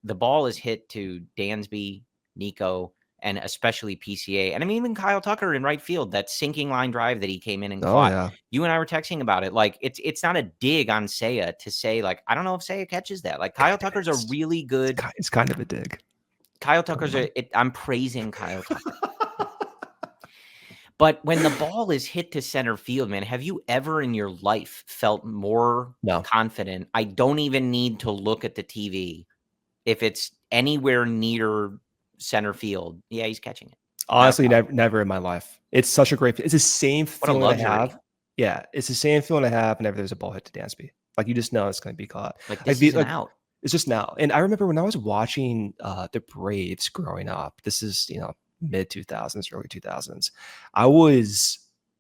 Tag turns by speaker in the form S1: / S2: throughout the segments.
S1: the ball is hit to Dansby, Nico, and especially PCA. And I mean, even Kyle Tucker in right field, that sinking line drive that he came in and
S2: Oh
S1: caught.
S2: yeah.
S1: You and I were texting about it. Like, it's not a dig on Seiya to say, like, I don't know if Seiya catches that. Like, Kyle Tucker's a really good.
S2: It's kind of a dig.
S1: Kyle Tucker's I'm praising Kyle Tucker. But when the ball is hit to center field, man, have you ever in your life felt more
S2: No.
S1: confident? I don't even need to look at the TV. If it's anywhere near center field, yeah, he's catching it. Not a
S2: Honestly,
S1: problem.
S2: never in my life. It's such a great. It's the same
S1: What a
S2: feeling I
S1: luxury.
S2: have. Yeah, it's the same feeling I have whenever there's a ball hit to Dansby. Like you just know it's going to be caught.
S1: Like,
S2: Like
S1: this isn't
S2: like
S1: out.
S2: it's just now. And I remember when I was watching the Braves growing up. This is mid 2000s, early 2000s. I was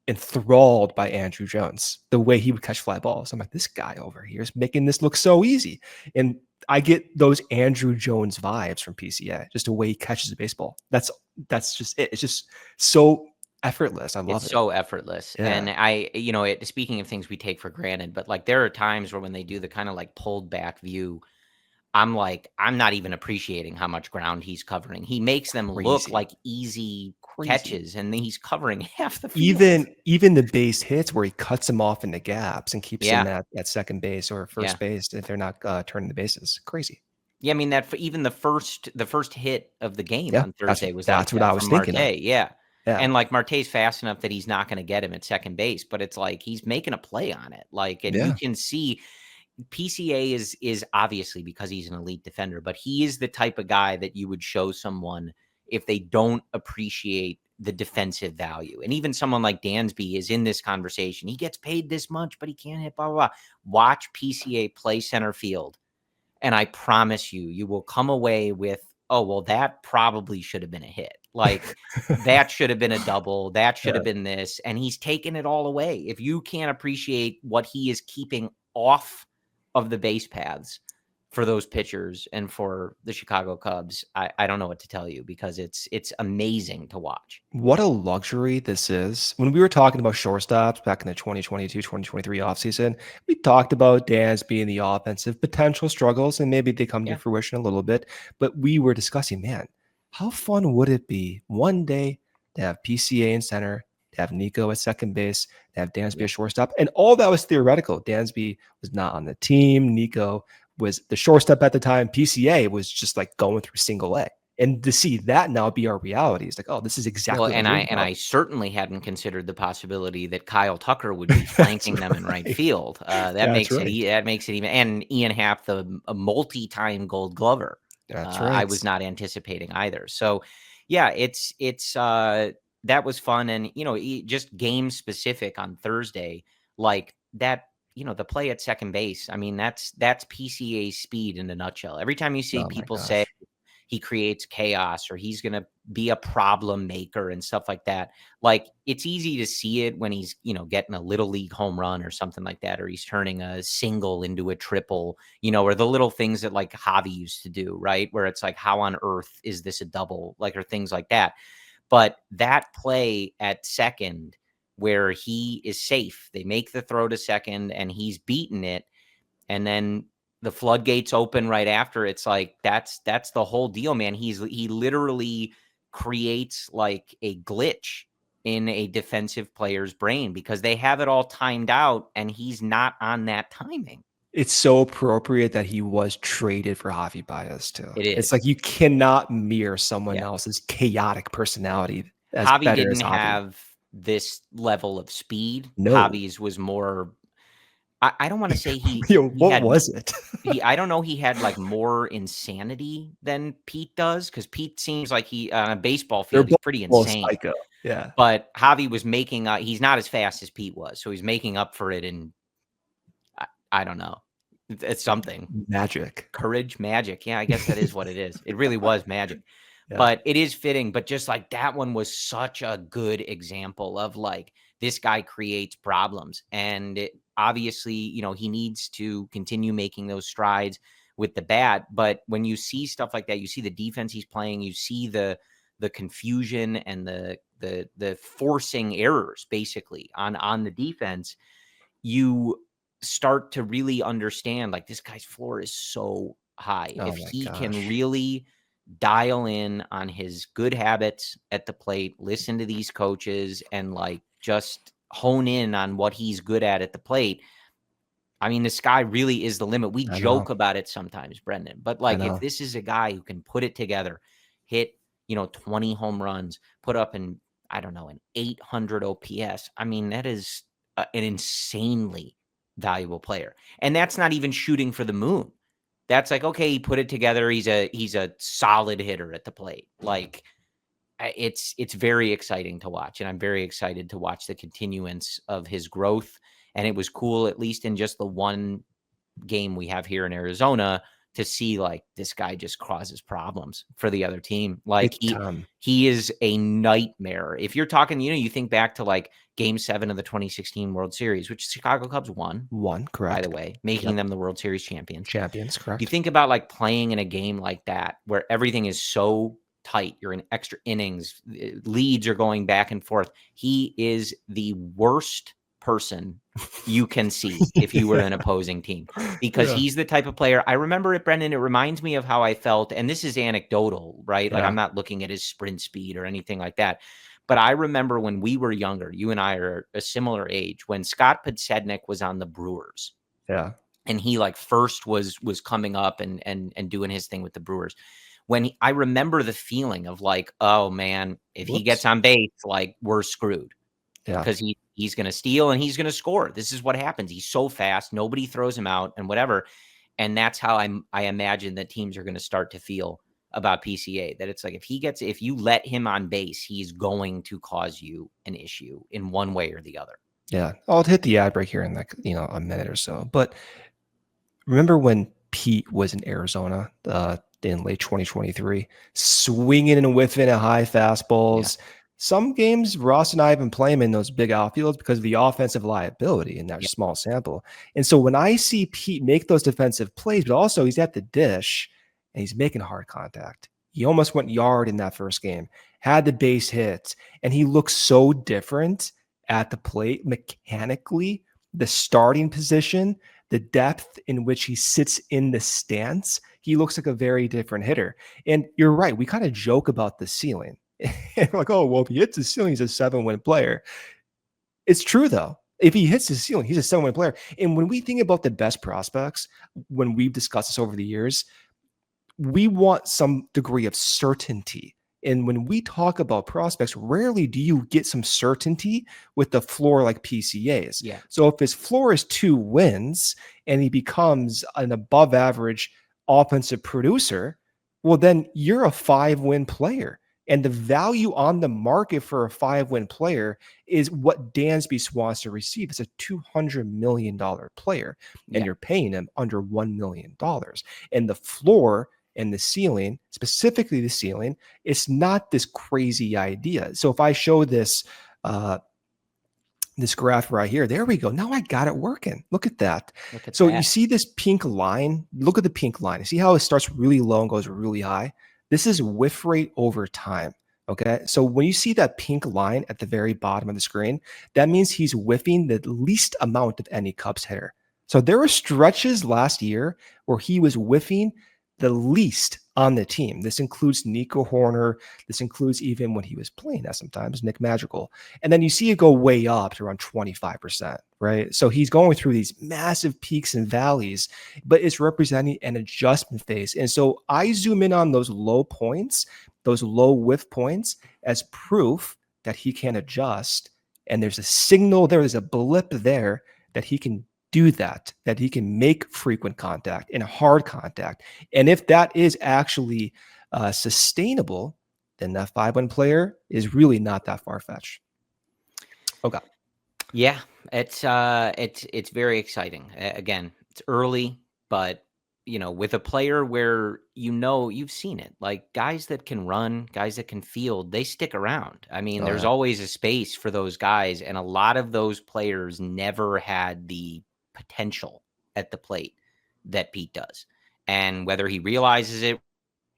S2: enthralled by Andrew Jones, the way he would catch fly balls. I'm like, this guy over here is making this look so easy. And I get those Andrew Jones vibes from PCA, just the way he catches a baseball. That's just it. It's just so effortless. I love
S1: It's
S2: it.
S1: so effortless.
S2: Yeah.
S1: And speaking of things we take for granted, but like there are times where when they do the kind of like pulled back view, I'm like, I'm not even appreciating how much ground he's covering. He makes them look
S2: Crazy.
S1: like easy catches, and then he's covering half the field.
S2: Even the base hits where he cuts them off in the gaps and keeps them
S1: Yeah.
S2: at second base or
S1: Yeah.
S2: first base if they're not turning the bases. Crazy.
S1: Yeah, I mean that even the first hit of the game
S2: Yeah,
S1: on Thursday was like
S2: that's what
S1: that
S2: I was
S1: from
S2: thinking of.
S1: Marte. Yeah.
S2: Yeah,
S1: And like Marte's fast enough that he's not going to get him at second base, but it's like he's making a play on it. Like, and you
S2: yeah.
S1: can see PCA is obviously because he's an elite defender, but he is the type of guy that you would show someone if they don't appreciate the defensive value. And even someone like Dansby is in this conversation. He gets paid this much, but he can't hit blah blah blah. Watch PCA play center field. And I promise you, you will come away with, oh, well, that probably should have been a hit. Like, that should have been a double. That should
S2: Yeah.
S1: have been this. And he's taken it all away. If you can't appreciate what he is keeping off of the base paths for those pitchers and for the Chicago Cubs, I don't know what to tell you, because it's amazing to watch.
S2: What a luxury this is. When we were talking about shortstops back in the 2022, 2023 offseason, we talked about Dansby and the offensive potential struggles, and maybe they come to
S1: Yeah.
S2: fruition a little bit. But we were discussing, man, how fun would it be one day to have PCA in center, to have Nico at second base, to have Dansby at shortstop? And all that was theoretical. Dansby was not on the team. Nico was the shortstop at the time. PCA was just like going through single A. And to see that now be our reality, it's like, oh, this is exactly
S1: Well,
S2: what I
S1: and
S2: dreamed about.
S1: I certainly hadn't considered the possibility that Kyle Tucker would be flanking them in right field. That
S2: That's
S1: makes it
S2: right.
S1: that makes it even. And Ian Happ, a multi-time Gold Glover,
S2: That's
S1: I
S2: right.
S1: was not anticipating either. So, yeah, it's that was fun, and just game specific on Thursday, like that. The play at second base. I mean, that's PCA speed in a nutshell. Every time you see
S2: Oh my
S1: people say
S2: gosh.
S1: he creates chaos or he's going to be a problem maker and stuff like that. Like, it's easy to see it when he's, getting a little league home run or something like that, or he's turning a single into a triple, or the little things that like Javi used to do, right? Where it's like, how on earth is this a double? Like, or things like that. But that play at second where he is safe, they make the throw to second and he's beaten it. And then the floodgates open right after. It's like, that's the whole deal, man. He literally creates like a glitch in a defensive player's brain because they have it all timed out and he's not on that timing.
S2: It's so appropriate that he was traded for Javi Baez too.
S1: It
S2: It's like
S1: is.
S2: you cannot mirror someone
S1: Yeah.
S2: else's chaotic personality as
S1: Javi
S2: better as
S1: didn't
S2: Javi.
S1: have this level of speed.
S2: No.
S1: Javi's was more, I don't want to say he
S2: What
S1: had
S2: was it?
S1: I don't know, he had like more insanity than Pete does, because Pete seems like he on a baseball
S2: They're
S1: field, he's
S2: both
S1: pretty
S2: a little
S1: insane.
S2: psycho. Yeah.
S1: But Javi was making he's not as fast as Pete was, so he's making up for it in I don't know. It's something.
S2: Magic.
S1: Courage, magic. Yeah, I guess that is what it is. It really was magic.
S2: Yeah.
S1: But it is fitting. But just like that one was such a good example of like, this guy creates problems. And obviously, he needs to continue making those strides with the bat. But when you see stuff like that, you see the defense he's playing, you see the confusion and the forcing errors basically on the defense, you start to really understand like, this guy's floor is so high.
S2: Oh
S1: If
S2: my
S1: he can
S2: gosh.
S1: really dial in on his good habits at the plate, listen to these coaches, and like just hone in on what he's good at the plate. I mean, the sky really is the limit. We
S2: I know.
S1: joke about it sometimes, Brendan, but
S2: I
S1: like if
S2: know.
S1: this is a guy who can put it together, hit, 20 home runs, put up I don't know, an 800 OPS. I mean, that is an insanely valuable player. And that's not even shooting for the moon. That's like, okay, he put it together. He's a solid hitter at the plate. Like it's very exciting to watch, and I'm very excited to watch the continuance of his growth. And it was cool, at least in just the one game we have here in Arizona, to see like this guy just causes problems for the other team. Like
S2: Big
S1: he
S2: time.
S1: he is a nightmare. If you're talking, you think back to like game 7 of the 2016 World Series, which the Chicago Cubs won,
S2: One,
S1: by the
S2: correct.
S1: way, making
S2: Yep.
S1: them the World Series champions.
S2: Champions,
S1: You
S2: correct.
S1: think about like playing in a game like that where everything is so tight, you're in extra innings, leads are going back and forth. He is the worst person you can see if you were
S2: Yeah.
S1: an opposing team, because
S2: Yeah.
S1: he's the type of player. I remember it, Brendan. It reminds me of how I felt, and this is anecdotal, right? Like
S2: Yeah.
S1: I'm not looking at his sprint speed or anything like that. But I remember when we were younger, you and I are a similar age, when Scott Podsednik was on the Brewers
S2: Yeah.
S1: and he like first was coming up and doing his thing with the Brewers. I remember the feeling of like, oh man, if he gets
S2: Whoops.
S1: on base, like we're screwed,
S2: Yeah.
S1: because he's going to steal and he's going to score. This is what happens. He's so fast, nobody throws him out and whatever. And that's how I imagine that teams are going to start to feel about PCA. That it's like if you let him on base, he's going to cause you an issue in one way or the other.
S2: Yeah. I'll hit the ad break here in like, a minute or so. But remember when Pete was in Arizona in late 2023, swinging and whiffing at high
S1: Yeah.
S2: fastballs? Some games, Ross and I have been playing him in those big outfields because of the offensive liability in that
S1: Yeah.
S2: small sample. And so when I see Pete make those defensive plays, but also he's at the dish and he's making hard contact. He almost went yard in that first game, had the base hit, and he looks so different at the plate mechanically. The starting position, the depth in which he sits in the stance, he looks like a very different hitter. And you're right. We kind of joke about the ceiling. We're like, oh, well, if he hits the ceiling, he's a 7-win player. It's true, though. If he hits the ceiling, he's a 7-win player. And when we think about the best prospects, when we've discussed this over the years, we want some degree of certainty. And when we talk about prospects, rarely do you get some certainty with the floor like PCAs.
S1: Yeah.
S2: So if his floor is 2 wins and he becomes an above average offensive producer, well, then you're a 5-win player. And the value on the market for a 5-win player is what Dansby wants to receive. It's a $200 million player, and
S1: Yeah.
S2: you're paying him under $1 million. And the floor and the ceiling, specifically the ceiling, it's not this crazy idea. So if I show this this graph right here, there we go. Now I got it working. Look at that.
S1: Look at
S2: So you
S1: that.
S2: see this pink line? Look at the pink line. See how it starts really low and goes really high? This is whiff rate over time. Okay. So when you see that pink line at the very bottom of the screen, that means he's whiffing the least amount of any Cubs hitter. So there were stretches last year where he was whiffing the least on the team. This includes Nico Horner. This includes even when he was playing that sometimes, Nick Magical. And then you see it go way up to around 25%, right? So he's going through these massive peaks and valleys, but it's representing an adjustment phase. And so I zoom in on those low points, those low whiff points, as proof that he can adjust. And there's a signal there's a blip there that he can do that he can make frequent contact and hard contact. And if that is actually sustainable, then that 5-win player is really not that far-fetched. Okay.
S1: Yeah, it's very exciting. Again, it's early, but with a player where you've seen it, like guys that can run, guys that can field, they stick around. I mean,
S2: Oh,
S1: there's
S2: yeah.
S1: always a space for those guys, and a lot of those players never had the potential at the plate that Pete does. And whether he realizes it,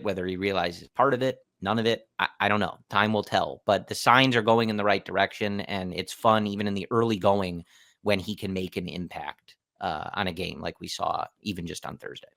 S1: whether he realizes part of it, none of it, I don't know. Time will tell. But the signs are going in the right direction, and it's fun even in the early going when he can make an impact on a game like we saw even just on Thursday.